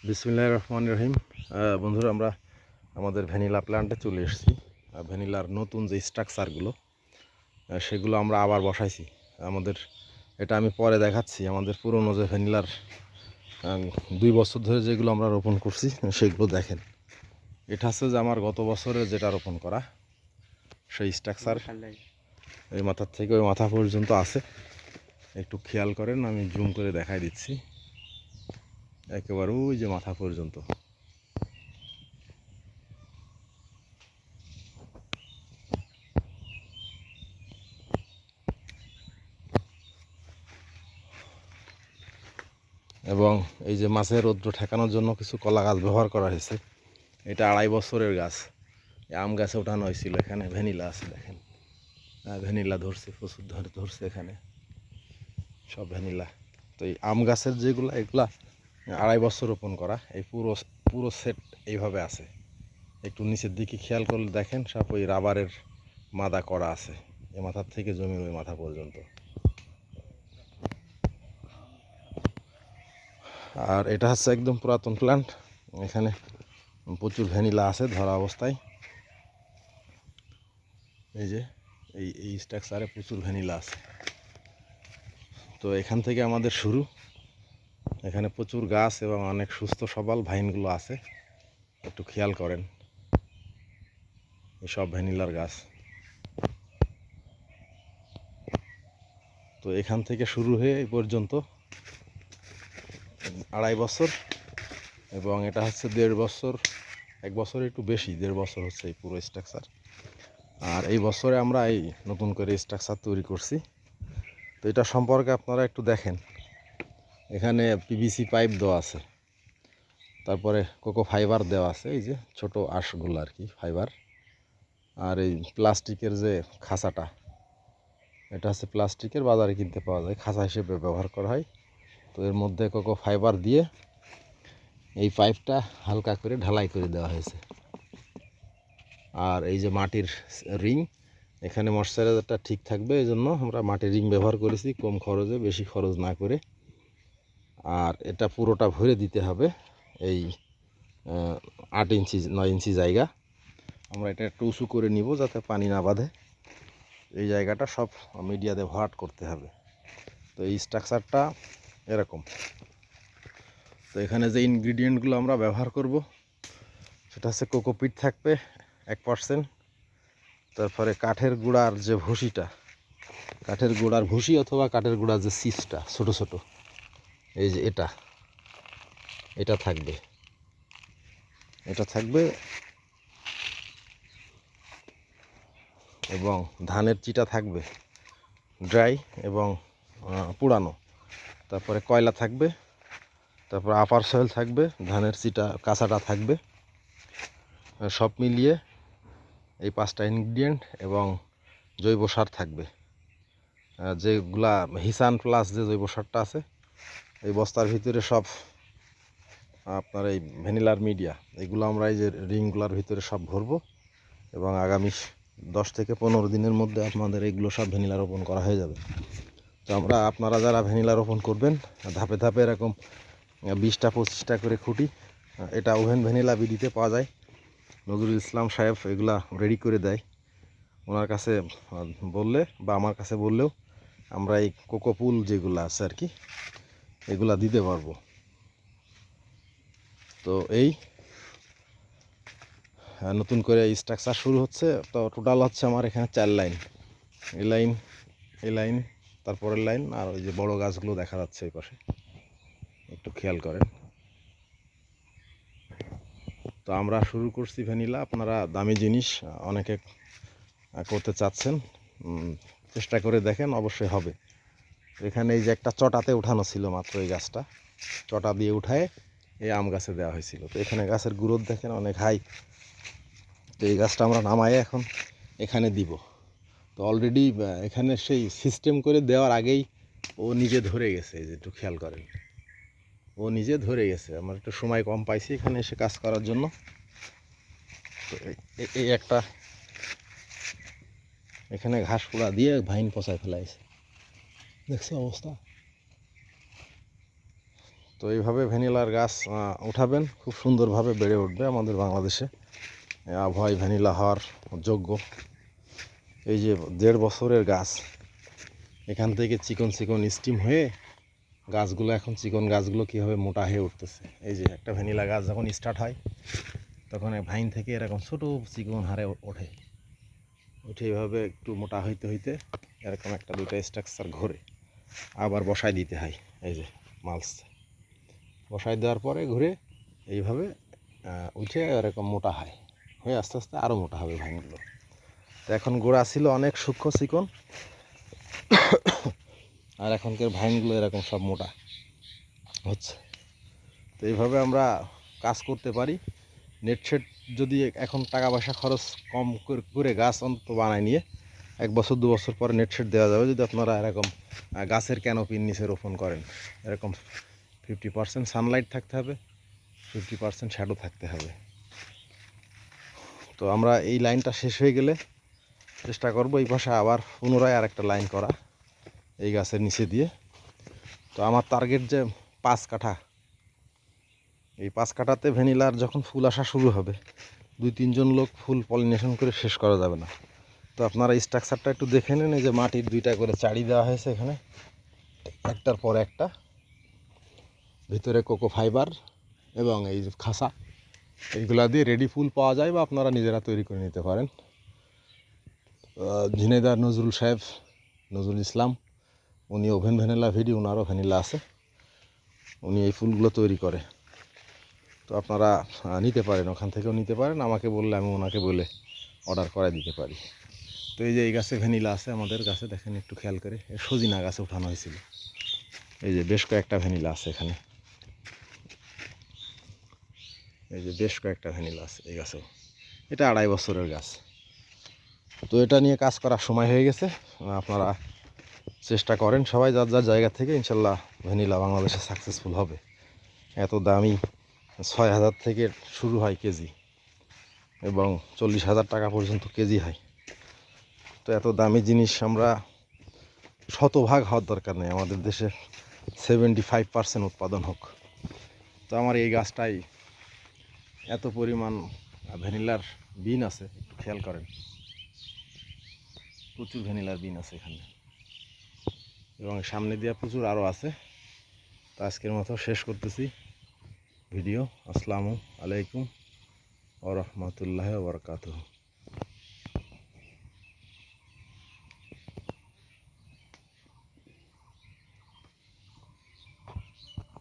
বিসমিল্লাহির রহমানির রহিম। বন্ধুরা, আমরা আমাদের ভ্যানিলা প্ল্যান্টে চলে এসেছি। ভ্যানিলার নতুন যে স্ট্রাকচারগুলো সেগুলো আমরা আবার বসাইছি। আমাদের এটা আমি পরে দেখাচ্ছি। আমাদের পুরনো যে ভ্যানিলার 2 বছর ধরে যেগুলো আমরা রোপণ করছি সেগুলো দেখেন। এটা হচ্ছে যে আমার গত বছরের যেটা রোপণ করা সেই স্ট্রাকচার। এই মাথার থেকে ওই মাথা পর্যন্ত আছে, একটু খেয়াল করেন, আমি জুম করে দেখাই দিচ্ছি। একেবারে ওই যে মাথা পর্যন্ত। এবং এই যে মাছের রৌদ্র ঠেকানোর জন্য কিছু কলা গাছ ব্যবহার করা হয়েছে। এটা 2.5 বছরের গাছ। আম গাছে ওঠানো হয়েছিল। এখানে ভ্যানিলা আছে, দেখেন। ভ্যানিলা ধরছে, প্রচুর ধরছে এখানে সব ভ্যানিলা। তো এই আম গাছের যেগুলো, এগুলা 2.5 বছর রোপণ করা। এই পুরো পুরো সেট এইভাবে আছে। একটু নিচের দিকে খেয়াল করলে দেখেন সব ওই রাবারের মাদা করা আছে, এ মাথার থেকে জমির ওই মাথা পর্যন্ত। আর এটা হচ্ছে একদম পুরাতন প্ল্যান্ট। এখানে প্রচুর ভ্যানিলা আছে ধরা অবস্থায়। এই যে এই স্ট্রাকচারে প্রচুর ভ্যানিলা আছে। তো এখান থেকে আমাদের শুরু। এখানে প্রচুর গাছ এবং অনেক সুস্থ সবল ভাইনগুলো আছে, একটু খেয়াল করেন। এসব ভ্যানিলার গাছ। তো এখান থেকে শুরু হয়ে এই পর্যন্ত 2.5 বছর, এবং এটা হচ্ছে 1.5 বছর, 1 বছর একটু বেশি, 1.5 বছর হচ্ছে এই পুরো স্ট্রাকচার। আর এই বছরে আমরা এই নতুন করে স্ট্রাকচার তৈরি করছি। তো এটা সম্পর্কে আপনারা একটু দেখেন। এখানে পিভিসি পাইপ দেওয়া আছে, তারপরে কোকো ফাইবার দেওয়া আছে, এই যে ছোট আঁশগুলো আর কি ফাইবার। আর এই প্লাস্টিকের যে খাঁচাটা, এটা হচ্ছে প্লাস্টিকের, বাজারে কিনতে পাওয়া যায়, খাঁচা হিসেবে ব্যবহার করা হয়। তো এর মধ্যে কোকো ফাইবার দিয়ে এই পাইপটা হালকা করে ঢালাই করে দেওয়া হয়েছে। আর এই যে মাটির রিং, এখানে ময়েশ্চারাইজারটা ঠিক থাকবে, এই জন্য আমরা মাটির রিং ব্যবহার করেছি, কম খরচে, বেশি খরচ না করে। আর এটা পুরোটা ভরে দিতে হবে এই 8 ইঞ্চি 9 ইঞ্চি জায়গা। আমরা এটা একটু উঁচু করে নিব যাতে পানি না বাঁধে। এই জায়গাটা সব মিডিয়া দিয়ে ভরাট করতে হবে। তো এই স্ট্রাকচারটা এরকম। তো এখানে যে ইনগ্রিডিয়েন্টগুলো আমরা ব্যবহার করব সেটা হচ্ছে কোকোপিট থাকবে 1%, তারপরে কাঠের গুঁড়ার যে ভুসিটা, কাঠের গুঁড়ার ভুসি অথবা কাঠের গুঁড়ার যে সিসটা ছোট ছোট, এই যে এটা থাকবে, এটা থাকবে। এবং ধানের চিটা থাকবে ড্রাই এবং পুরানো। তারপরে কয়লা থাকবে, তারপর আপার সয়েল থাকবে, ধানের চিটা কাঁচাটা থাকবে। সব মিলিয়ে এই 5টা ইনগ্রিডিয়েন্ট এবং জৈব সার থাকবে, যেগুলা হিসান প্লাস যে জৈব সারটা আছে। এই বস্তার ভিতরে সব আপনার এই ভ্যানিলার মিডিয়া, এগুলো আমরা এই যে রিংগুলার ভিতরে সব ভরবো, এবং আগামী 10 থেকে 15 দিনের মধ্যে আপনাদের এইগুলো সব ভ্যানিলা রোপণ করা হয়ে যাবে। তো আপনারা যারা ভ্যানিলা রোপণ করবেন, ধাপে ধাপে এরকম 20টা 25টা করে খুঁটি, এটা ওভেন ভ্যানিলা বিডিতে পাওয়া যায়। নজরুল ইসলাম সাহেব এগুলা রেডি করে দেয়। ওনার কাছে বললে বা আমার কাছে বললেও আমরা এই কোকোপুল যেগুলো আছে আর কি, এগুলা দিতে পারবো। তো এই নতুন করে স্ট্রাকচার শুরু হচ্ছে। তো টোটাল হচ্ছে আমার এখানে 4 লাইন, এই লাইন, তারপরের লাইন, আর ওই যে বড় গাছগুলো দেখা যাচ্ছে এই পাশে, একটু খেয়াল করেন। তো আমরা শুরু করছি ভ্যানিলা। আপনারা দামি জিনিস অনেকে করতে চাচ্ছেন, চেষ্টা করে দেখেন, অবশ্যই হবে। এখানে এই যে একটা চটাতে উঠানো ছিল মাত্র, এই গাছটা চটা দিয়ে উঠায় এই আম গাছে দেওয়া হয়েছিল। তো এখানে গাছের গ্রোথ দেখেন অনেক হাই। তো এই গাছটা আমরা নামায় এখন এখানে দিব। তো অলরেডি এখানে সেই সিস্টেম করে দেওয়ার আগেই ও নিজে ধরে গেছে, এই যে একটু খেয়াল করেন, ও নিজে ধরে গেছে। আমার একটু সময় কম পাইছি এখানে এসে কাজ করার জন্য। তো এই একটা এখানে ঘাস পোড়া দিয়ে ভাইন পচায় ফেলাইছে, দেখছো অবস্থা। তো তো এইভাবে ভ্যানিলার গাছ উঠাবেন, খুব সুন্দরভাবে বেড়ে উঠবে আমাদের বাংলাদেশে। আবহাওয়ায় ভ্যানিলা হওয়ার যোগ্য। এই যে 1.5 বছরের গাছ, এখান থেকে চিকন চিকন স্টিম হয়ে গাছগুলো, এখন চিকন গাছগুলো কীভাবে মোটা হয়ে উঠতেছে। এই যে একটা ভ্যানিলা গাছ যখন স্টার্ট হয় তখন ভাইন থেকে এরকম ছোটো চিকন হারে ওঠে, উঠে এইভাবে একটু মোটা হইতে হইতে এরকম একটা দুইটা স্ট্রাকচার ঘুরে আবার বসায় দিতে হয়। এই যে মালস বসায় দেওয়ার পরে ঘুরে এইভাবে উঠে এরকম মোটা হয়, হয়ে আস্তে আস্তে আরও মোটা হবে ভাইনগুলো। তো এখন গোড়া ছিল অনেক সূক্ষ্ম চিকন, আর এখনকার ভাইনগুলো এরকম সব মোটা হচ্ছে। তো এইভাবে আমরা কাজ করতে পারি। নেটশেড যদি এখন টাকা পয়সা খরচ কম করে গাছ অন্তত বানায় নিয়ে 1 বছর 2 বছর পরে নেটশেড দেওয়া যাবে, যদি আপনারা এরকম গাছের ক্যানোপির নিচে রোপণ করেন। এরকম 50% সানলাইট থাকতে হবে, 50% শ্যাডো থাকতে হবে। তো আমরা এই লাইনটা শেষ হয়ে গেলে চেষ্টা করব এই পাশে আবার পুনরায় আরেকটা লাইন করা এই গাছের নিচে দিয়ে। তো আমার টার্গেট যে 5 কাঠা, এই 5 কাঠাতে ভ্যানিলার যখন ফুল আসা শুরু হবে, 2-3 জন লোক ফুল পলিনেশন করে শেষ করা যাবে না। তো আপনারা স্ট্রাকচারটা একটু দেখে নেন। এই যে মাটির 2টা করে চাড়ি দেওয়া হয়েছে এখানে, একটার পর একটা, ভিতরে কোকো ফাইবার এবং এই যে খাসা, এইগুলা দিয়ে রেডি ফুল পাওয়া যায় বা আপনারা নিজেরা তৈরি করে নিতে পারেন। ঝিনাইদহ নজরুল ইসলাম, উনি ওভেন ভ্যানিলা ভিডিও, ওনারও ভ্যানিলা আছে, উনি এই ফুলগুলো তৈরি করে। তো আপনারা নিতে পারেন, ওখান থেকেও নিতে পারেন, আমাকে বললে আমি ওনাকে বলে অর্ডার করে দিতে পারি। তো এই যে এই গাছে ভ্যানিলা আছে আমাদের গাছে, দেখেন একটু খেয়াল করে, সজিনা গাছে উঠানো হয়েছিল। এই যে বেশ কয়েকটা ভ্যানিলা আছে এখানে, এই যে বেশ কয়েকটা ভ্যানিলা আছে এই গাছেও। এটা 2.5 বছরের গাছ। তো এটা নিয়ে কাজ করার সময় হয়ে গেছে। আপনারা চেষ্টা করেন সবাই যার যার জায়গা থেকে, ইনশাল্লাহ ভ্যানিলা বাংলাদেশে সাকসেসফুল হবে। এত দামি 6,000 থেকে শুরু হয় কেজি, এবং 40,000 টাকা পর্যন্ত কেজি হয়। তো এত দামি জিনিস আমরা শতভাগ হওয়ার দরকার নেই, আমাদের দেশে 75% উৎপাদন হোক। তো আমার এই গাছটাই এত পরিমাণ ভ্যানিলার বিন আছে, একটু খেয়াল করেন, প্রচুর ভ্যানিলার বিন আছে এখানে, এবং সামনে দিয়ে প্রচুর আরও আছে। তো আজকের মতো শেষ করতেছি ভিডিও। আসসালামু আলাইকুম ওয়া রাহমাতুল্লাহি ওয়া বারাকাতুহু।